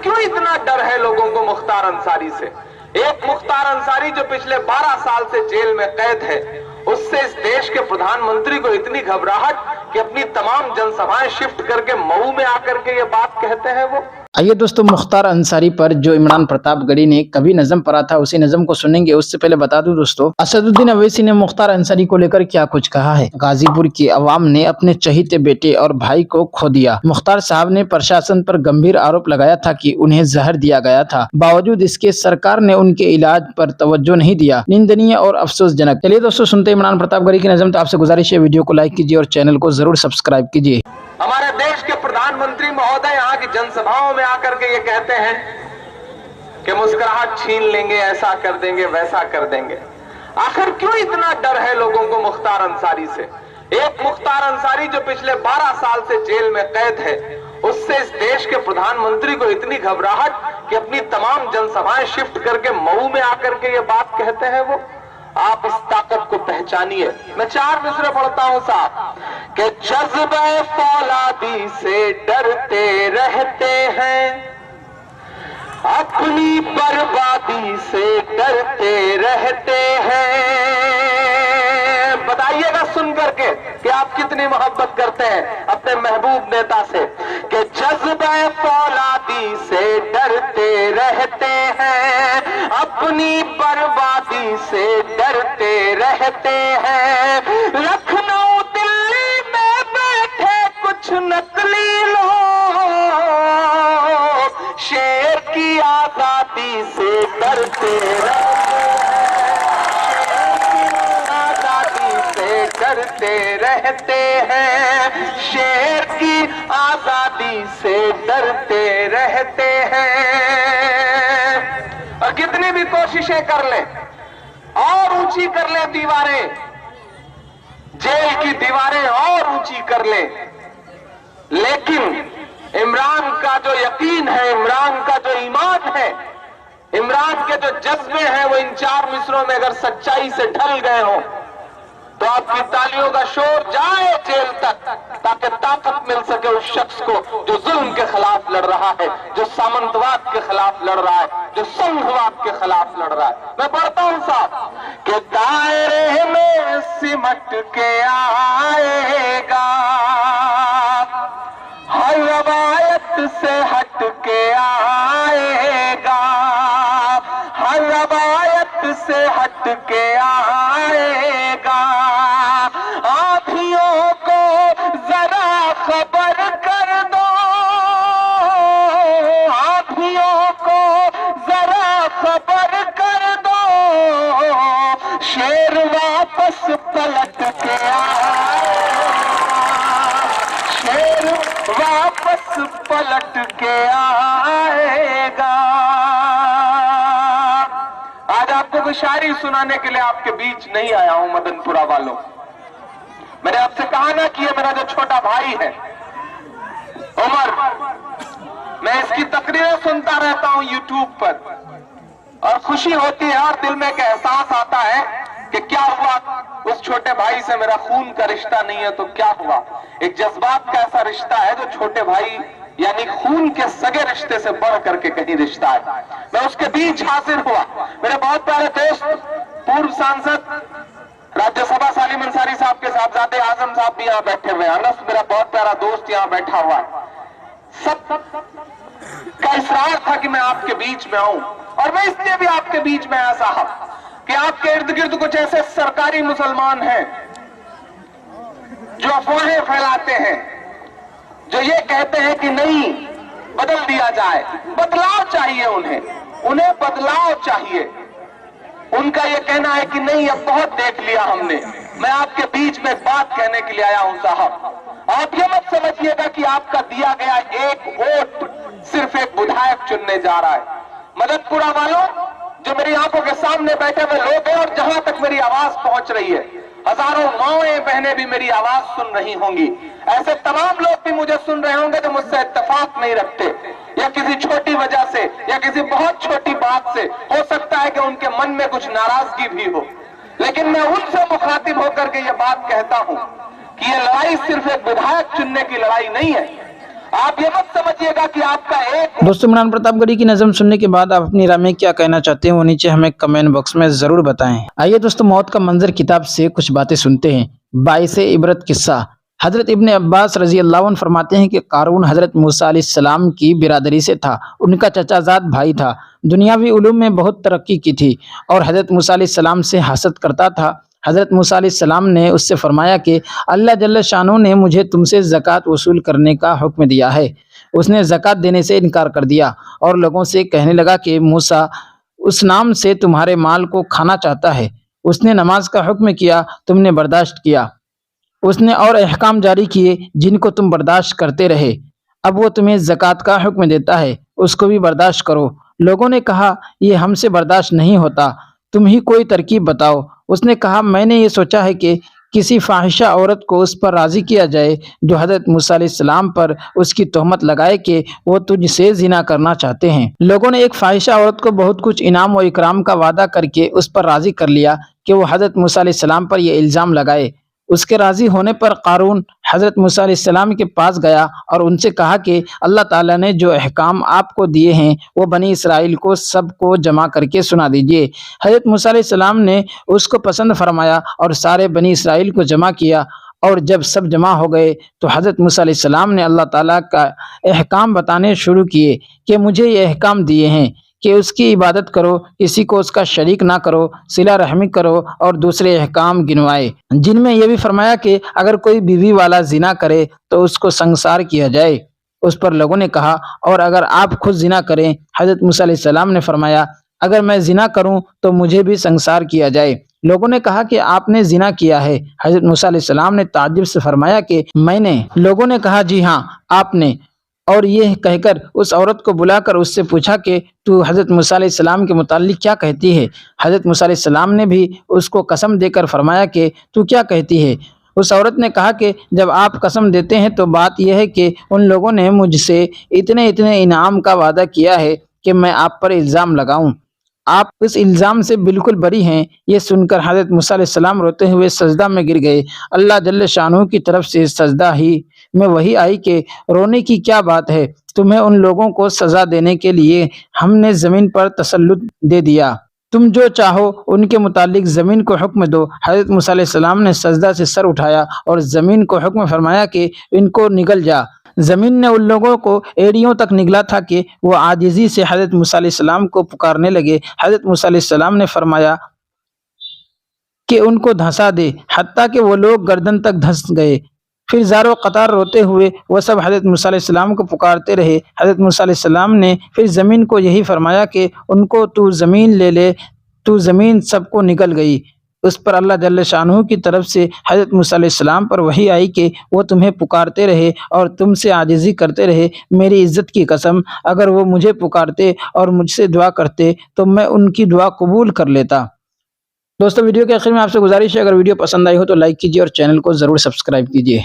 क्यों इतना डर है लोगों को मुख्तार अंसारी से? एक मुख्तार अंसारी जो पिछले 12 साल से जेल में कैद है, उससे इस देश के प्रधानमंत्री को इतनी घबराहट कि अपनी तमाम जनसभाएं शिफ्ट करके मऊ में आकर के ये बात कहते हैं वो। आइए दोस्तों, मुख्तार अंसारी पर जो इमरान प्रतापगढ़ी ने कभी नज़म पढ़ा था उसी नज़म को सुनेंगे। उससे पहले बता दूं दोस्तों, असदुद्दीन अवैसी ने मुख्तार अंसारी को लेकर क्या कुछ कहा है। गाजीपुर की अवाम ने अपने चहीते बेटे और भाई को खो दिया। मुख्तार साहब ने प्रशासन पर गंभीर आरोप लगाया था कि उन्हें जहर दिया गया था, बावजूद इसके सरकार ने उनके इलाज पर तवज्जो नहीं दिया। निंदनीय और अफसोसजनक। चलिए दोस्तों, सुनते इमरान प्रतापगढ़ी की नज़म। तो आपसे गुजारिश है, वीडियो को लाइक कीजिए और चैनल को जरूर सब्सक्राइब कीजिए। हमारे देश के प्रधानमंत्री महोदय यहाँ की जनसभाओं में आकर के ये कहते हैं कि मुस्कुराहट छीन लेंगे, ऐसा कर देंगे, वैसा कर देंगे। आखिर क्यों इतना डर है लोगों को मुख्तार अंसारी से? एक मुख्तार अंसारी जो पिछले 12 साल से जेल में कैद है, उससे इस देश के प्रधानमंत्री को इतनी घबराहट कि अपनी तमाम जनसभाएं शिफ्ट करके मऊ में आकर के ये बात कहते हैं वो। आप इस ताकत को पहचानिए। मैं 4 मिसरे पढ़ता हूं साहब कि जज्बे फौलादी से डरते रहते हैं, अपनी बर्बादी से डरते रहते हैं। बताइएगा सुन करके कि आप कितनी मोहब्बत करते हैं अपने महबूब नेता से। कि जज्बे फौलादी से डरते रहते हैं, अपनी बर्बादी से डरते रहते हैं। लखनऊ दिल्ली में बैठे कुछ नकली लोग शेर की आजादी से डरते रहते हैं, शेर की आजादी से डरते रहते हैं। और कितनी भी कोशिशें कर लें और ऊंची कर लें दीवारें, जेल की दीवारें और ऊंची कर लें, लेकिन इमरान का जो यकीन है, इमरान का जो ईमान है, इमरान के जो जज्बे हैं, वो इन 4 मिसरों में अगर सच्चाई से ढल गए हो तो आपकी तालियों का शोर जाए जेल तक, ताकि ताकत मिल सके उस शख्स को जो जुल्म के खिलाफ लड़ रहा है, जो सामंतवाद के खिलाफ लड़ रहा है, जो संघवाद के खिलाफ लड़ रहा है। मैं पढ़ता हूं साहब कि दायरे में सिमट के आएगा, हर रवायत से हट के आएगा, हर रवायत से हट के आएगा। आँखियों को जरा खबर कर दो, आँखियों को जरा खबर कर दो, शेर वापस पलट के आएगा, शेर वापस पलट के आएगा। आज आपको कोई शायरी सुनाने के लिए आपके बीच नहीं आया हूं मदनपुरा वालों। मैंने आपसे कहा ना कि ये मेरा जो छोटा भाई है उमर, मैं इसकी तकरीरें सुनता रहता हूं यूट्यूब पर, और खुशी होती है और दिल में एक एहसास आता है कि क्या हुआ, उस छोटे भाई से मेरा खून का रिश्ता नहीं है तो क्या हुआ। एक जज्बात का ऐसा रिश्ता है जो छोटे भाई यानी खून के सगे रिश्ते से बढ़ करके कहीं रिश्ता है। मैं उसके बीच हाजिर हुआ। मेरे बहुत प्यारे दोस्त पूर्व सांसद राज्यसभा सालिम अंसारी साहब के साहबजादे आजम साहब भी यहाँ बैठे हुए हैं। अनस मेरा बहुत प्यारा दोस्त यहाँ बैठा हुआ है। सब का इसरार था कि मैं आपके बीच में आऊं, और मैं इसलिए भी आपके बीच में आया साहब कि आपके इर्द गिर्द कुछ ऐसे सरकारी मुसलमान हैं जो अफवाहें फैलाते हैं, जो ये कहते हैं कि नहीं बदल दिया जाए, बदलाव चाहिए उन्हें बदलाव चाहिए। उनका ये कहना है कि नहीं अब बहुत देख लिया हमने। मैं आपके बीच में बात कहने के लिए आया हूं साहब। आप ये मत समझिएगा कि आपका दिया गया एक वोट सिर्फ एक विधायक चुनने जा रहा है। मदनपुरा वालों, जो मेरी आंखों के सामने बैठे हुए लोग हैं और जहां तक मेरी आवाज पहुंच रही है, हजारों माएं बहनें भी मेरी आवाज सुन रही होंगी। ऐसे तमाम लोग भी मुझे सुन रहे होंगे जो मुझसे इत्तेफाक नहीं रखते, या किसी छोटी वजह से या किसी बहुत छोटी बात से हो सकता है कि उनके मन में कुछ नाराजगी भी हो। लेकिन मैं उनसे मुखातिब होकर के ये बात कहता हूं कि ये लड़ाई सिर्फ एक विधायक चुनने की लड़ाई नहीं है। आप ये मत समझिएगा कि आपका एक दोस्तों, इमरान प्रतापगढ़ी की नज़म सुनने के बाद आप अपनी राय में क्या कहना चाहते हैं वो नीचे हमें कमेंट बॉक्स में जरूर बताएं। आइए दोस्तों, मौत का मंजर किताब से कुछ बातें सुनते हैं। बाइसे इबरत किस्सा। हजरत इब्ने अब्बास रजी अल्लाह अन्हु फरमाते हैं कि कारून हजरत मूसा अलैहिस्सलाम की बिरादरी से था। उनका चचाजाद भाई था। दुनियावी उलूम में बहुत तरक्की की थी और हजरत मूसा अलैहिस्सलाम से हसद करता था। हजरत मूसा अलैहिस्सलाम ने उससे फरमाया कि अल्लाह जल्ल शानो ने मुझे तुमसे ज़कात वसूल करने का हुक्म दिया है। उसने ज़कात देने से इनकार कर दिया और लोगों से कहने लगा कि मूसा उस नाम से तुम्हारे माल को खाना चाहता है। उसने नमाज का हुक्म किया, तुमने बर्दाश्त किया। उसने और अहकाम जारी किए जिनको तुम बर्दाश्त करते रहे। अब वो तुम्हें ज़कात का हुक्म देता है, उसको भी बर्दाश्त करो। लोगों ने कहा, ये हमसे बर्दाश्त नहीं होता, तुम ही कोई तरकीब बताओ। उसने कहा, मैंने ये सोचा है कि किसी फाहिशा औरत को उस पर राज़ी किया जाए जो हज़रत मूसा अलैहिस्सलाम पर उसकी तोहमत लगाए कि वो तुझसे ज़िना करना चाहते हैं। लोगों ने एक फाहिशा औरत को बहुत कुछ इनाम और इकराम का वादा करके उस पर राज़ी कर लिया कि वो हज़रत मूसा अलैहिस्सलाम पर यह इल्ज़ाम लगाए। उसके राज़ी होने पर कारून हज़रत मूसा अलैहिस्सलाम के पास गया और उनसे कहा कि अल्लाह ताला ने जो अहकाम आपको दिए हैं वो बनी इसराइल को सबको जमा करके सुना दीजिए। हज़रत मूसा अलैहिस्सलाम ने उसको पसंद फरमाया और सारे बनी इसराइल को जमा किया। और जब सब जमा हो गए तो हज़रत मूसा अलैहिस्सलाम ने अल्लाह ताला का अहकाम बताने शुरू किए कि मुझे ये अहकाम दिए हैं कि उसकी इबादत करो, किसी को उसका शरीक ना करो, सिला रहमी करो और दूसरे अहकाम गिनवाए, जिनमें यह भी फरमाया कि अगर कोई बीवी वाला जिना करे तो उसको संसार किया जाए। उस पर लोगों ने कहा, और अगर आप खुद जिना करें? हज़रत मूसा अलैहिस्सलाम ने फरमाया, अगर मैं जिना करूं तो मुझे भी संसार किया जाए। लोगों ने कहा कि आपने जिना किया है? हज़रत मूसा अलैहिस्सलाम ने ताज्जुब से फरमाया कि मैंने। लोगों ने कहा, जी हाँ आपने। और ये कहकर उस औरत को बुलाकर उससे पूछा कि तू हज़रत मूसा अलैहिस्सलाम के मुताल्लिक क्या कहती है? हज़रत मूसा अलैहिस्सलाम ने भी उसको कसम देकर फरमाया कि तू क्या कहती है? उस औरत ने कहा कि जब आप कसम देते हैं तो बात यह है कि उन लोगों ने मुझसे इतने इतने इनाम का वादा किया है कि मैं आप पर इल्ज़ाम लगाऊं। आप इस इल्ज़ाम से बिल्कुल बरी हैं। ये सुनकर हज़रत मूसा अलैहिस्सलाम रोते हुए सजदा में गिर गए। अल्लाह जल्ल शानहू की तरफ से सजदा ही में वही आई कि रोने की क्या बात है, तुम्हें उन लोगों को सज़ा देने के लिए हमने ज़मीन पर तसल्लुत दे दिया, तुम जो चाहो उनके मुतालिक ज़मीन को हुक्म दो। हज़रत मूसा अलैहिस्सलाम ने सजदा से सर उठाया और ज़मीन को हुक्म फरमाया कि इनको निगल जा। ज़मीन ने उन लोगों को एड़ियों तक निगला था कि वो आजिज़ी से हज़रत मूसा अलैहिस्सलाम को पुकारने लगे। हज़रत मूसा अलैहिस्सलाम ने फरमाया कि उनको धंसा दे, हत्ता कि वो लोग गर्दन तक धंस गए। फिर ज़ारो कतार रोते हुए वो सब हज़रत मूसा अलैहिस्सलाम को पुकारते रहे। हज़रत मूसा अलैहिस्सलाम ने फिर ज़मीन को यही फरमाया कि उनको तू ज़मीन ले ले, तू ज़मीन सबको निकल गई। उस पर अल्लाह जल्ल शानहू की तरफ से हज़रत मूसा अलैहिस्सलाम पर वही आई कि वो तुम्हें पुकारते रहे और तुमसे आजिज़ी करते रहे। मेरी इज़्ज़त की कसम, अगर वो मुझे पुकारते और मुझसे दुआ करते तो मैं उनकी दुआ कबूल कर लेता। दोस्तों, वीडियो के आखिर में आपसे गुजारिश है, अगर वीडियो पसंद आई हो तो लाइक कीजिए और चैनल को ज़रूर सब्सक्राइब कीजिए।